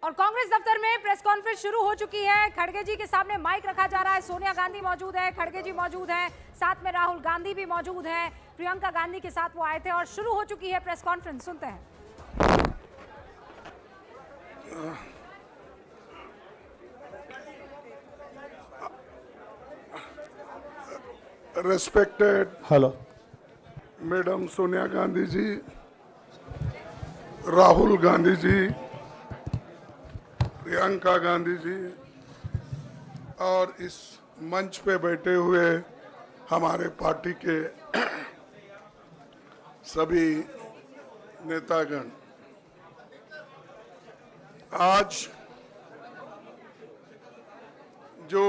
और कांग्रेस दफ्तर में प्रेस कॉन्फ्रेंस शुरू हो चुकी है। खड़गे जी के सामने माइक रखा जा रहा है। सोनिया गांधी मौजूद है, खड़गे जी मौजूद हैं, साथ में राहुल गांधी भी मौजूद हैं। प्रियंका गांधी के साथ वो आए थे और शुरू हो चुकी है प्रेस कॉन्फ्रेंस। सुनते हैं। Respected hello madam Sonia Gandhi ji, Rahul Gandhi ji, Priyanka Gandhi ji और इस मंच पे बैठे हुए हमारे पार्टी के सभी नेतागण, आज जो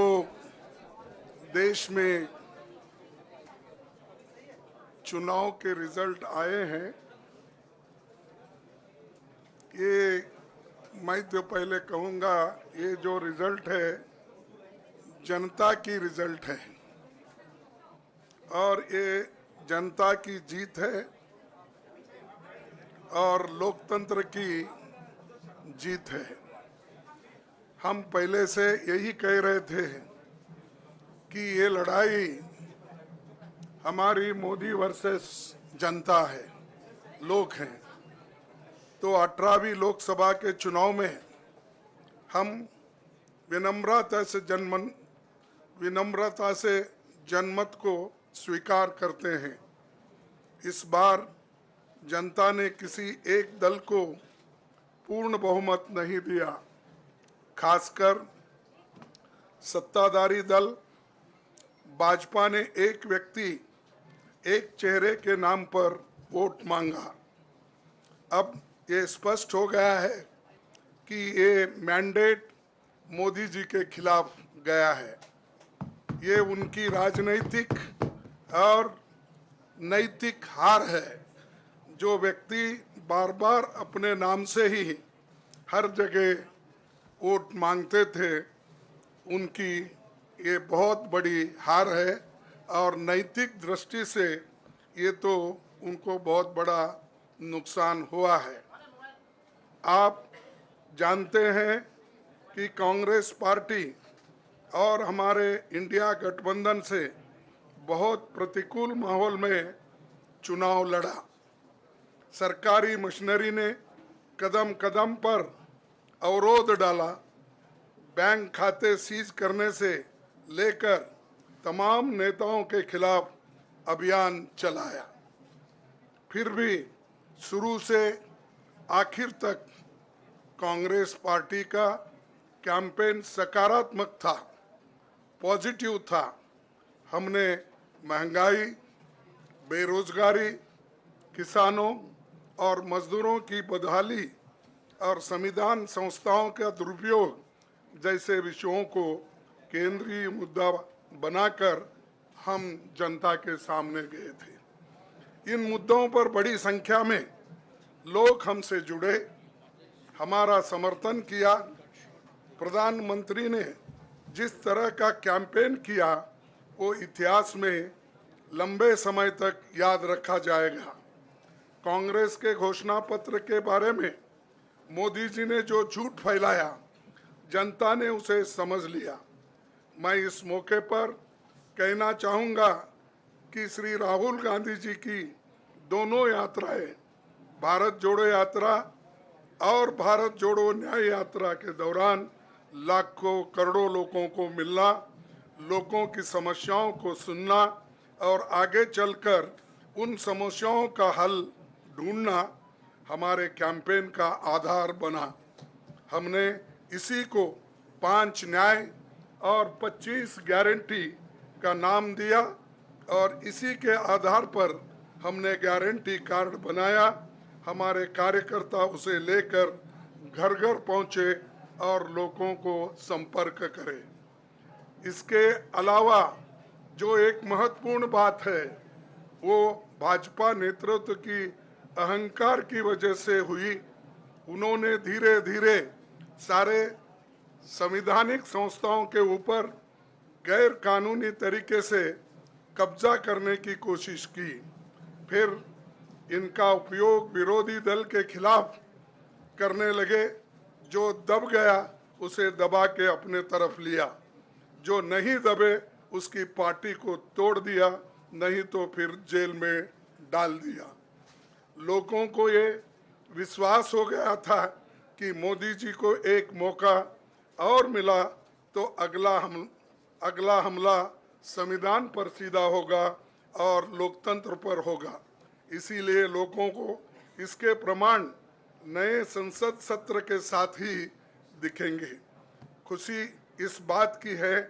देश में चुनाव के रिजल्ट आए हैं, ये मैं तो पहले कहूंगा, ये जो रिजल्ट है जनता की रिजल्ट है और ये जनता की जीत है और लोकतंत्र की जीत है। हम पहले से यही कह रहे थे कि ये लड़ाई हमारी मोदी वर्सेस जनता है, लोग हैं। तो 18वीं लोकसभा के चुनाव में हम विनम्रता से जनमत को स्वीकार करते हैं। इस बार जनता ने किसी एक दल को पूर्ण बहुमत नहीं दिया, खासकर सत्ताधारी दल भाजपा ने एक व्यक्ति एक चेहरे के नाम पर वोट मांगा। अब ये स्पष्ट हो गया है कि ये मैंडेट मोदी जी के खिलाफ गया है। ये उनकी राजनीतिक और नैतिक हार है। जो व्यक्ति बार बार अपने नाम से ही हर जगह वोट मांगते थे, उनकी ये बहुत बड़ी हार है और नैतिक दृष्टि से ये तो उनको बहुत बड़ा नुकसान हुआ है। आप जानते हैं कि कांग्रेस पार्टी और हमारे इंडिया गठबंधन से बहुत प्रतिकूल माहौल में चुनाव लड़ा। सरकारी मशीनरी ने कदम कदम पर अवरोध डाला। बैंक खाते सीज करने से लेकर तमाम नेताओं के खिलाफ अभियान चलाया। फिर भी शुरू से आखिर तक कांग्रेस पार्टी का कैंपेन सकारात्मक था, पॉजिटिव था। हमने महंगाई, बेरोजगारी, किसानों और मजदूरों की बदहाली और संविधान संस्थाओं का दुरुपयोग जैसे विषयों को केंद्रीय मुद्दा बनाकर हम जनता के सामने गए थे। इन मुद्दों पर बड़ी संख्या में लोग हमसे जुड़े, हमारा समर्थन किया। प्रधानमंत्री ने जिस तरह का कैंपेन किया, वो इतिहास में लंबे समय तक याद रखा जाएगा। कांग्रेस के घोषणा पत्र के बारे में मोदी जी ने जो झूठ फैलाया, जनता ने उसे समझ लिया। मैं इस मौके पर कहना चाहूँगा कि श्री राहुल गांधी जी की दोनों यात्राएं, भारत जोड़ो यात्रा और भारत जोड़ो न्याय यात्रा के दौरान लाखों करोड़ों लोगों को मिलना, लोगों की समस्याओं को सुनना और आगे चलकर उन समस्याओं का हल ढूंढना हमारे कैंपेन का आधार बना। हमने इसी को 5 न्याय और 25 गारंटी का नाम दिया और इसी के आधार पर हमने गारंटी कार्ड बनाया। हमारे कार्यकर्ता उसे लेकर घर घर पहुंचे और लोगों को संपर्क करे। इसके अलावा जो एक महत्वपूर्ण बात है, वो भाजपा नेतृत्व की अहंकार की वजह से हुई। उन्होंने धीरे धीरे सारे संवैधानिक संस्थाओं के ऊपर गैर कानूनी तरीके से कब्जा करने की कोशिश की। फिर इनका उपयोग विरोधी दल के खिलाफ करने लगे। जो दब गया उसे दबा के अपने तरफ लिया, जो नहीं दबे उसकी पार्टी को तोड़ दिया, नहीं तो फिर जेल में डाल दिया। लोगों को ये विश्वास हो गया था कि मोदी जी को एक मौका और मिला तो अगला हमला संविधान पर सीधा होगा और लोकतंत्र पर होगा। इसीलिए लोगों को इसके प्रमाण नए संसद सत्र के साथ ही दिखेंगे। खुशी इस बात की है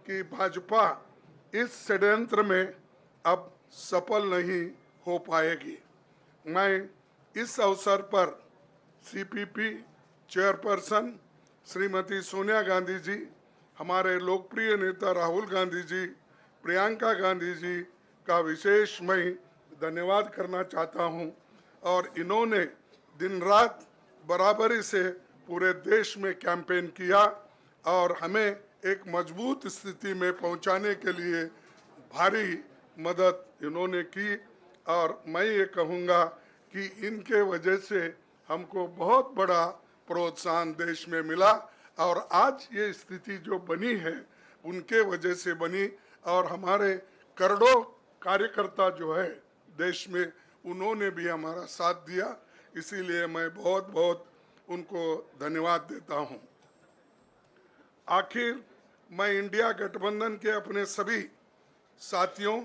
कि भाजपा इस षड्यंत्र में अब सफल नहीं हो पाएगी। मैं इस अवसर पर सीपीपी चेयरपर्सन श्रीमती सोनिया गांधी जी, हमारे लोकप्रिय नेता राहुल गांधी जी, प्रियंका गांधी जी का विशेष मैं धन्यवाद करना चाहता हूं। और इन्होंने दिन रात बराबरी से पूरे देश में कैंपेन किया और हमें एक मजबूत स्थिति में पहुंचाने के लिए भारी मदद इन्होंने की। और मैं ये कहूँगा कि इनके वजह से हमको बहुत बड़ा प्रोत्साहन देश में मिला और आज ये स्थिति जो बनी है उनके वजह से बनी। और हमारे करोड़ों कार्यकर्ता जो है देश में, उन्होंने भी हमारा साथ दिया। इसीलिए मैं बहुत बहुत उनको धन्यवाद देता हूं। आखिर मैं इंडिया गठबंधन के अपने सभी साथियों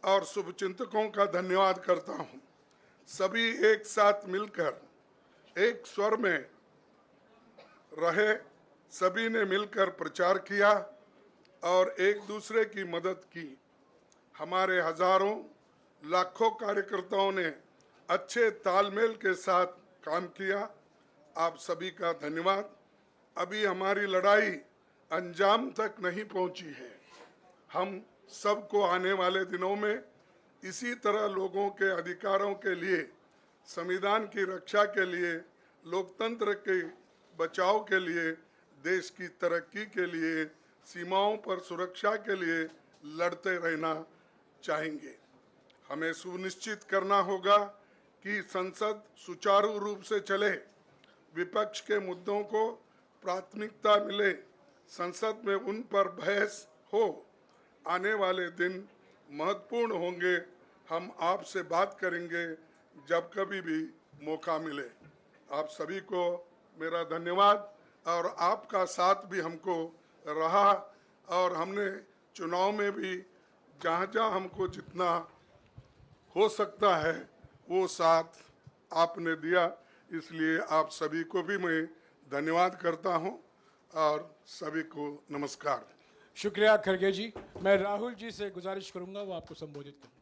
और शुभचिंतकों का धन्यवाद करता हूं। सभी एक साथ मिलकर एक स्वर में रहे, सभी ने मिलकर प्रचार किया और एक दूसरे की मदद की। हमारे हजारों लाखों कार्यकर्ताओं ने अच्छे तालमेल के साथ काम किया। आप सभी का धन्यवाद। अभी हमारी लड़ाई अंजाम तक नहीं पहुंची है। हम सबको आने वाले दिनों में इसी तरह लोगों के अधिकारों के लिए, संविधान की रक्षा के लिए, लोकतंत्र के बचाव के लिए, देश की तरक्की के लिए, सीमाओं पर सुरक्षा के लिए लड़ते रहना चाहेंगे। हमें सुनिश्चित करना होगा कि संसद सुचारू रूप से चले, विपक्ष के मुद्दों को प्राथमिकता मिले, संसद में उन पर बहस हो। आने वाले दिन महत्वपूर्ण होंगे। हम आपसे बात करेंगे जब कभी भी मौका मिले। आप सभी को मेरा धन्यवाद और आपका साथ भी हमको रहा और हमने चुनाव में भी जहाँ हमको जितना हो सकता है वो साथ आपने दिया। इसलिए आप सभी को भी मैं धन्यवाद करता हूं और सभी को नमस्कार। शुक्रिया खड़गे जी। मैं राहुल जी से गुजारिश करूंगा वो आपको संबोधित करें।